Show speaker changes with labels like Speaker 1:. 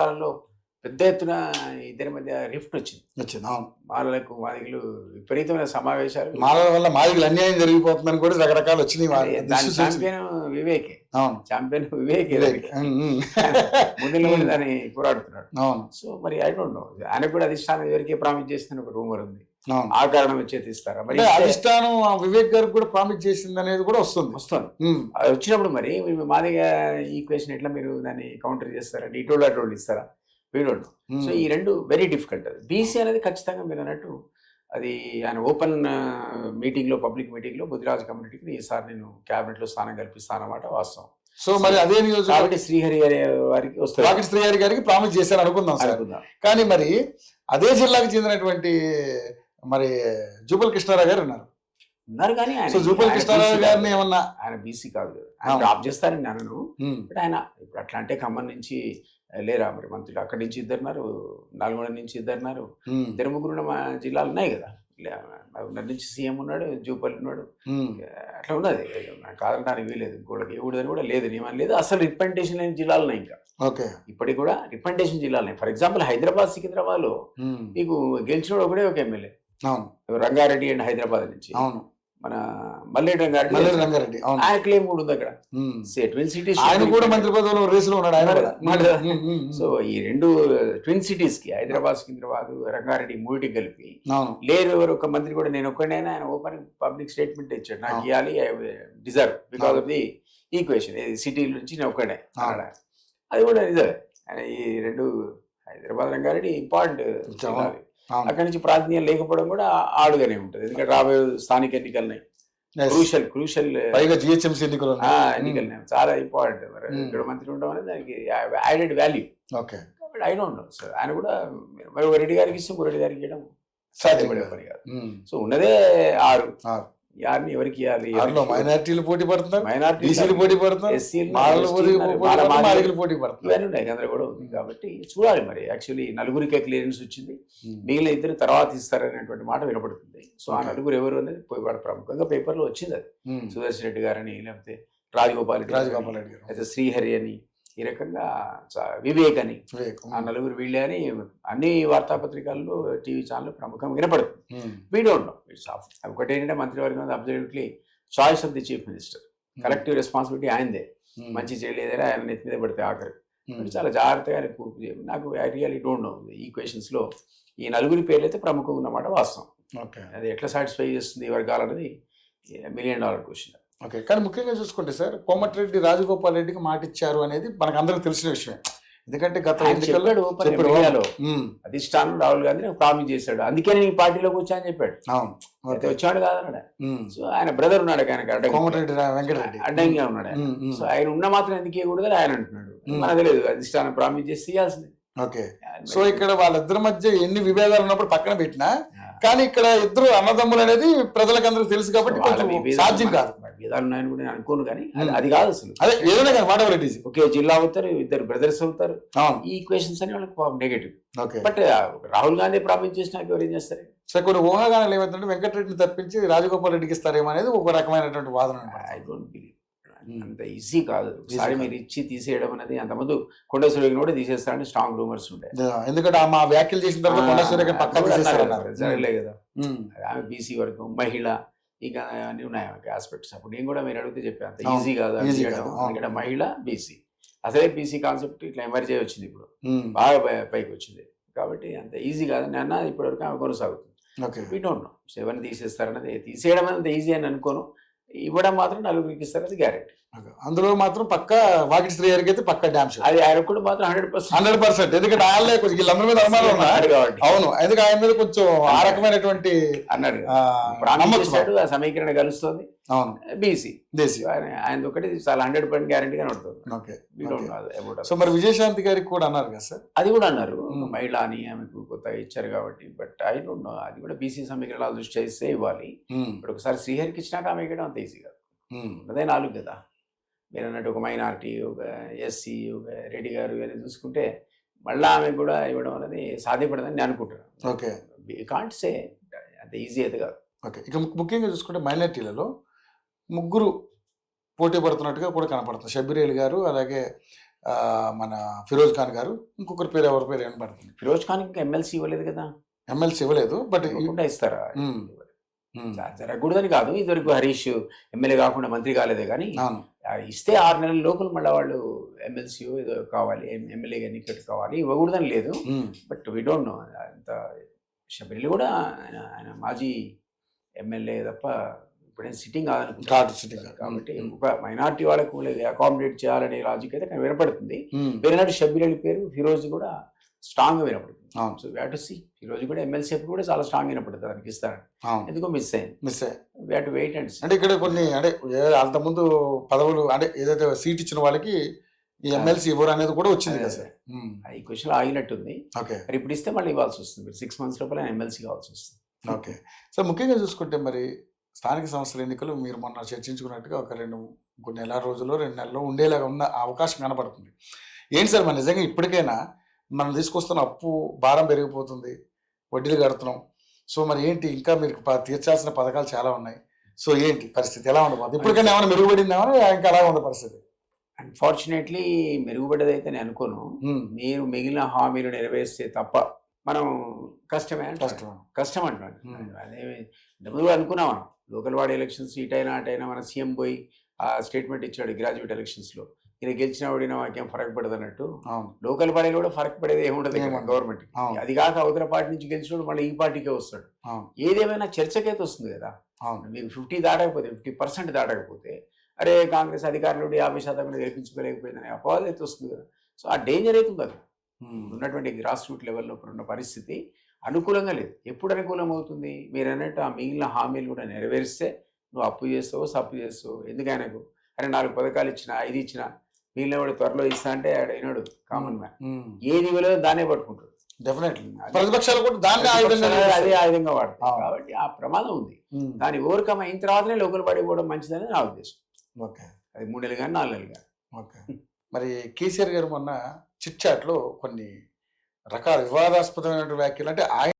Speaker 1: కాలంలో పెద్ద ఎత్తున ఇద్దరి మధ్య రిఫ్ట్ వచ్చింది.
Speaker 2: అవును.
Speaker 1: మాలలకు మాదిగలు విపరీతమైన సమావేశాలు.
Speaker 2: మాలల వల్ల మాదిగలు అన్యాయం జరిగిపోతుందని కూడా రకరకాలు వచ్చినాయి.
Speaker 1: దాని ఛాంపియన్ వివేకే.
Speaker 2: అవును,
Speaker 1: ఛాంపియన్ వివేకే ముందు దాన్ని పోరాడుతున్నాడు.
Speaker 2: అవును.
Speaker 1: సో మరి ఐ డోంట్ నో, ఆయన కూడా అధిష్టానం ఎవరికే ప్రామిస్ చేస్తున్న ఒక రూమర్ ఉంది. ఆ కారణం వచ్చేది ఇస్తారా మరి?
Speaker 2: అధిష్టానం వివేక్ గారికి కూడా ప్రామిస్ చేసింది అనేది కూడా వస్తుంది.
Speaker 1: అది వచ్చినప్పుడు మరి మాదిగా ఈక్వేషన్ ఎట్లా మీరు దాన్ని కౌంటర్ చేస్తారా? ఇటోళ్ళు అటోళ్ళు ఇస్తారా? We don't know. సో ఈ రెండు వెరీ డిఫికల్ట్. బీసీ అనేది ఖచ్చితంగా మీరు అన్నట్టు అది ఆయన ఓపెన్ మీటింగ్లో, పబ్లిక్ మీటింగ్లో బుద్ధిరాజు కమ్యూనిటీకి ఈసారి నేను క్యాబినెట్లో స్థానం కల్పిస్తాను అన్నమాట వాస్తవం.
Speaker 2: సో మరి అదే
Speaker 1: కాబట్టి శ్రీహరి వారికి వస్తారు.
Speaker 2: శ్రీహరి గారికి ప్రామిస్ చేశారు అనుకుందాం. కానీ మరి అదే జిల్లాకు చెందినటువంటి మరి జూపల్ కృష్ణారావు గారు ఉన్నారు
Speaker 1: కానీ
Speaker 2: జూపల్ కృష్ణారావు గారిని ఏమన్నా
Speaker 1: ఆయన బీసీ కాదు కదా, ఆయన డ్రాప్ చేస్తారని నేను. బట్ ఆయన ఇప్పుడు అట్లా అంటే ఖమ్మం నుంచి లేరా మరి మంత్రులు, అక్కడి నుంచి ఇద్దరున్నారు, నల్గొండ నుంచి ఇద్దరున్నారు, ఇద్దరు ముగ్గురు మా జిల్లాలు ఉన్నాయి కదా. మహబూబ్నగర్ నుంచి సీఎం ఉన్నాడు, జూపల్లి ఉన్నాడు, అట్లా ఉన్నది. కాదనడానికి వీలేదు. ఇంకోటికి ఎవడని కూడా లేదు, నియమం లేదు. అసలు రిప్రజెంటేషన్ లేని జిల్లాలు ఉన్నాయి ఇంకా. ఇప్పటికి కూడా రిప్రజెంటేషన్ జిల్లాలు ఉన్నాయి. ఫర్ ఎగ్జాంపుల్ హైదరాబాద్, సికింద్రాబాద్ లో మీకు గెలిచినోడు ఒకటే ఒక ఎమ్మెల్యే, రంగారెడ్డి అండ్ హైదరాబాద్ నుంచి. మన మల్లేటి రంగారెడ్డి, ఆయన క్లెయిమ్ కూడా ఉంది అక్కడ. ట్విన్ సిటీస్
Speaker 2: ఆయన కూడా మంత్రి పదవిలో రేసులో ఉన్నాడు.
Speaker 1: సో ఈ రెండు ట్విన్ సిటీస్ కి, హైదరాబాద్, సికింద్రాబాద్, రంగారెడ్డి మూడింటికి కలిపి లేరు ఎవరు ఒక మంత్రి కూడా. నేను ఒక్కడైనా ఆయన ఓపెన్ పబ్లిక్ స్టేట్మెంట్ ఇచ్చాడు, నాకు ఇవ్వాలి, I deserve because of the equation. City నుంచి నేను ఒక్కడే అన్నాడు. అది కూడా నిజమే. ఈ రెండు హైదరాబాద్, రంగారెడ్డి ఇంపార్టెంట్. అక్కడి నుంచి ప్రాతినిధ్యం లేకపోవడం కూడా ఆడుగానే ఉంటుంది. ఎందుకంటే రాబోయే స్థానిక ఎన్నికలున్నాయి, క్రూషల్
Speaker 2: జిహెచ్ఎంసీ ఎన్నికలు
Speaker 1: ఎన్నికలున్నాయి, చాలా ఇంపార్టెంట్. మరి ఇక్కడ మంత్రి ఉండడం అనేది దానికి యాడెడ్ వాల్యూ. కాబట్టి ఐ డోంట్ నో సార్, ఆయన కూడా మరి ఒక రెడ్డి గారికి ఇస్తే రెడ్డి గారికి ఇవ్వడం సాధ్యపడే పని కాదు. సో ఉన్నదే 6 యారిని ఎవరికి ఇవ్వాలి?
Speaker 2: మైనారిటీలు పోటీ పడుతున్నారు,
Speaker 1: మైనారిటీలు
Speaker 2: పోటీ పడుతున్నారు,
Speaker 1: ఇవన్నీ ఉన్నాయి, అందరూ కూడా ఉంది. కాబట్టి చూడాలి మరి. యాక్చువల్లీ నలుగురికే క్లియరెన్స్ వచ్చింది, మిగిలిన ఇద్దరు తర్వాత ఇస్తారనేటువంటి మాట వినపడుతుంది. సో ఆ నలుగురు ఎవరు అనేది పోయి ప్రముఖంగా పేపర్లో వచ్చింది. అది సుదర్శన్ రెడ్డి గారని, లేకపోతే రాజగోపాల్ రెడ్డి, అయితే శ్రీహరి అని, ఈ రకంగా వివేక్ అని, ఆ నలుగురు వీళ్ళే అని అన్ని వార్తాపత్రికల్లో, టీవీ ఛానల్ ప్రముఖంగా వినపడుతుంది. We don't know. It's of ఒకటి ఏంటంటే మంత్రివర్గం absolutely choice of the chief minister, collective responsibility ఆయనదే. మంచి చేయలేదని ఆయన నెత్తి మీద పడితే ఆఖరి చాలా జాగ్రత్తగా ఆయన కూర్పు చేయాలి. నాకు ఐ రియల్లీ డోంట్ నో. ఈ క్వశ్చన్స్లో ఈ నలుగురి పేర్లు అయితే ప్రముఖంగా ఉన్నమాట వాస్తవం. అది ఎట్లా సాటిస్ఫై చేస్తుంది ఈ వర్గాలు అనేది $1 మిలియన్ క్వశ్చన్.
Speaker 2: కానీ ముఖ్యంగా చూసుకుంటే సార్, కోమటిరెడ్డి రాజగోపాల్ రెడ్డికి మాట ఇచ్చారు అనేది మనకు అందరికి తెలిసిన విషయం. ఎందుకంటే గత ఎన్నికల్లో
Speaker 1: అధిష్టానం రాహుల్ గాంధీ ప్రామిస్ చేశాడు, అందుకే నేను ఈ పార్టీలోకి వచ్చా అని చెప్పాడు. అయితే వచ్చాడు కాదన్నాడు. సో ఆయన బ్రదర్ ఉన్నాడు, ఆయనకి
Speaker 2: కోమటిరెడ్డి వెంకటరెడ్డి
Speaker 1: అడ్డంగా ఉన్నాడు. సో ఆయన ఉన్న మాత్రం ఎందుకు ఇవ్వకూడదు ఆయన అంటున్నాడు. మనకు తెలియదు, అధిష్టానం ప్రామిస్ చేసి ఇవ్వాల్సింది.
Speaker 2: సో ఇక్కడ వాళ్ళిద్దరి మధ్య ఎన్ని విభేదాలు ఉన్నప్పుడు పక్కన పెట్టినా, కానీ ఇక్కడ ఇద్దరు అన్నదమ్ములు అనేది ప్రజలకు అందరూ తెలుసు కాబట్టి సాధ్యం కాదు.
Speaker 1: విధాలు ఉన్నాయని కూడా నేను అనుకోను, కానీ అది కాదు అసలు.
Speaker 2: అదే ఏదైనా కానీ వాట్ ఎవర్ ఇట్ ఈస్,
Speaker 1: ఒకే జిల్లా అవుతారు, ఇద్దరు బ్రదర్స్ అవుతారు. ఈ ఈక్వేషన్స్ అని వాళ్ళకి negative. But Rahul Gandhi promise చేసినాక ఎవరు ఏం చేస్తారు?
Speaker 2: సో కొన్ని ఊహాగానాలు ఏమైతుంటే వెంకటరెడ్డిని తప్పించి రాజగోపాల్ రెడ్డికి ఇస్తారేమో అనేది ఒక రకమైనటువంటి వాదన.
Speaker 1: ఐ డోంట్ బిలీవ్ అంత ఈజీ కాదు. ఒకసారి మీరు ఇచ్చి తీసేయడం అనేది, అంతమంది కొండ సూర్యని కూడా తీసేస్తారని స్ట్రాంగ్ రూమర్స్ ఉంటాయి.
Speaker 2: ఎందుకంటే మా వ్యాఖ్యలు చేసిన తర్వాత కొండ సూర్య
Speaker 1: జరగలే కదా. ఆమె బీసీ వరకు మహిళ, ఇంకా అన్నీ ఉన్నాయి ఆమెకి ఆస్పెక్ట్స్. అప్పుడు నేను కూడా మీరు అడిగితే చెప్పాను, అంత ఈజీ కాదు ఎందుకంటే మహిళ, బీసీ, అసలే బీసీ కాన్సెప్ట్ ఇట్లా ఎమర్జీ వచ్చింది, ఇప్పుడు బాగా పైకి వచ్చింది. కాబట్టి అంత ఈజీ కాదని అన్న ఇప్పటివరకు ఆమె కొనసాగుతుంది. We don't know. ఎవరిని తీసేస్తారన్నది, తీసేయడం అంత ఈజీ అని అనుకోను, ఇవ్వడం మాత్రం నలుగురికి ఇస్తారు, అది గ్యారెంటీ.
Speaker 2: అందులో మాత్రం పక్క వాకిటి శ్రీ గారికి అయితే పక్క డ్యామ్ షో,
Speaker 1: అది ఆయన కూడా మాత్రం 100%.
Speaker 2: ఎందుకంటే వాళ్ళే కొంచెం వీళ్ళందరి మీద అనుమానం ఉన్నారు కాబట్టి. అవును, ఎందుకంటే ఆయన మీద కొంచెం ఆ రకమైనటువంటి
Speaker 1: అన్నాడు, ఆ సమీకరణ కలుస్తుంది.
Speaker 2: అవును,
Speaker 1: బీసీ ఆయన ఒకటి చాలా 100% గ్యారెంటీగా ఉంటుంది.
Speaker 2: సో మరి విజయశాంతి గారికి కూడా అన్నారు కదా సార్?
Speaker 1: అది కూడా అన్నారు, మహిళ అని ఆమెకు కొత్తగా ఇచ్చారు కాబట్టి. బట్ ఐ డోంట్ నో, అది కూడా బీసీ సమీకరణాలు దృష్టి చేస్తే ఇవ్వాలి. ఇప్పుడు ఒకసారి శ్రీహరికి ఇచ్చినాక ఆమె ఇవ్వడం అంత ఈజీ కాదు. అదే 4 కదా మీరు అన్నట్టు, ఒక మైనారిటీ, ఒక ఎస్సీ, ఒక రెడ్డి గారు ఇవన్నీ చూసుకుంటే మళ్ళీ ఆమెకు కూడా ఇవ్వడం అనేది సాధ్యపడదని నేను అనుకుంటున్నాను. కాంట్ సే అంత ఈజీ అయితే కాదు.
Speaker 2: ఇక ముఖ్యంగా చూసుకుంటే మైనారిటీలలో 3 పోటీ పడుతున్నట్టుగా కూడా కనపడుతుంది. షబ్బీర్ అలీ గారు, అలాగే మన ఫిరోజ్ ఖాన్ గారు, ఇంకొకరి పేరు ఎవరి పేరు వినబడుతుంది.
Speaker 1: ఫిరోజ్ ఖాన్ ఇంకా ఎమ్మెల్సీ ఇవ్వలేదు కదా,
Speaker 2: ఎమ్మెల్సీ ఇవ్వలేదు. బట్
Speaker 1: ఇవ్వకుండా ఇస్తారా? జరగకూడదని కాదు, ఇదివరకు హరీష్ ఎమ్మెల్యే కాకుండా మంత్రి కాలేదే కానీ ఇస్తే 6 నెలల లోపల మళ్ళీ వాళ్ళు ఎమ్మెల్సీ ఏదో కావాలి, ఎమ్మెల్యే ఎన్నికట్టు కావాలి, ఇవ్వకూడదని లేదు. But we don't know. అంత శబరిలు కూడా ఆయన మాజీ ఎమ్మెల్యే తప్ప ఇప్పుడేం సిట్టింగ్ కాదనుకుంటారు. కాబట్టి ఒక మైనార్టీ వాళ్ళకు అకామిడేట్ చేయాలనే లాజిక్ అయితే వినపడుతుంది. వేరేనాటి షబ్బీర్ అలీ పేరు, ఫిరోజ్ కూడా స్ట్రాంగ్ గా వినపడుతుంది. So we have to see. Firoz కూడా ఎమ్మెల్సీ కూడా చాలా స్ట్రాంగ్ వినపడుతుంది, దానికి ఇస్తారని. ఎందుకో మిస్ అయ్యి we have to wait and see.
Speaker 2: అంటే ఇక్కడ కొన్ని అంటే అంతకుముందు పదవులు అంటే ఏదైతే సీట్ ఇచ్చిన వాళ్ళకి ఈ ఎమ్మెల్సీ ఇవ్వరు అనేది కూడా వచ్చింది కదా సార్.
Speaker 1: ఈ క్వశ్చన్ ఆగినట్టుంది. మరి ఇప్పుడు ఇస్తే మళ్ళీ ఇవ్వాల్సి వస్తుంది. 6 months లోపల ఎమ్మెల్సీ కావాల్సి వస్తుంది.
Speaker 2: ఓకే. సో ముఖ్యంగా చూసుకుంటే మరి స్థానిక సంస్థల ఎన్నికలు మీరు మొన్న చర్చించుకున్నట్టుగా ఒక కొన్ని నెల రోజులు 2 నెలలు ఉండేలాగా ఉన్న అవకాశం కనపడుతుంది. ఏంటి సార్, మన నిజంగా ఇప్పటికైనా మనం తీసుకొస్తున్న అప్పు భారం పెరిగిపోతుంది, వడ్డీలు కడుతున్నాం. సో మరి ఏంటి, ఇంకా మీరు తీర్చాల్సిన పథకాలు చాలా ఉన్నాయి. సో ఏంటి పరిస్థితి, ఎలా ఉండబోతుంది? ఇప్పటికైనా ఏమైనా మెరుగుపడిందేమో, ఇంకా అలా ఉంది పరిస్థితి?
Speaker 1: అన్ఫార్చునేట్లీ మెరుగుపడేది అయితే నేను అనుకోను. మీరు మిగిలిన హామీలు నెరవేర్స్తే తప్ప మనం కష్టం అంటున్నాను. అదే ఇంతకుముందు అనుకున్నాం మనం, లోకల్ బాడీ ఎలక్షన్స్ ఇటైనా అటైనా మన సీఎం పోయి ఆ స్టేట్మెంట్ ఇచ్చాడు గ్రాడ్యుయేట్ ఎలక్షన్స్లో, ఈయన గెలిచినా ఓడినా మాకేం ఫరక్ పడదు అన్నట్టు. లోకల్ బాడీలో కూడా ఫరక్ పడేది ఏముండదు గవర్నమెంట్. అది కాక అవతల పార్టీ నుంచి గెలిచినప్పుడు మళ్ళీ ఈ పార్టీకే వస్తాడు. ఏదేమైనా చర్చకైతే వస్తుంది కదా. మీకు 50 దాటకపోతే 50% దాటకపోతే అరే కాంగ్రెస్ అధికారులు 50% గెలిపించుకోలేకపోయిందనే అపవాదం అయితే వస్తుంది కదా. సో ఆ డేంజర్ అయితే ఉంది. ఉన్నటువంటి గ్రాస్ రూట్ లెవెల్లో ఉన్న పరిస్థితి అనుకూలంగా లేదు. ఎప్పుడు అనుకూలం అవుతుంది? మీరు అన్నట్టు ఆ మిగిలిన హామీలు కూడా నెరవేరిస్తే నువ్వు అప్పు చేస్తావు, సప్పు చేస్తావు. ఎందుకైనాకు అరే 4 పథకాలు ఇచ్చినా, 5 ఇచ్చినా, మిగిలిన వాడు త్వరలో ఇస్తా అంటే అయినాడు కామన్ మ్యాన్. ఏది ఇవ్వలేదో దాన్నే పట్టుకుంటాడు.
Speaker 2: డెఫినెట్లీ ప్రతిపక్షాలు కూడా
Speaker 1: అదే ఆయుధంగా వాడతారు. కాబట్టి ఆ ప్రమాదం ఉంది. దాన్ని ఓవర్కమ్ అయిన తర్వాతనే లోకల్ బాడీ పోవడం మంచిదని నా ఉద్దేశం.
Speaker 2: ఓకే.
Speaker 1: అది 3 నెలలు కానీ 4 నెలలు కానీ.
Speaker 2: ఓకే. మరి కేసీఆర్ గారు మొన్న చిట్ చాట్లో కొన్ని రకాల వివాదాస్పదమైన వ్యాఖ్యలు, అంటే ఆయన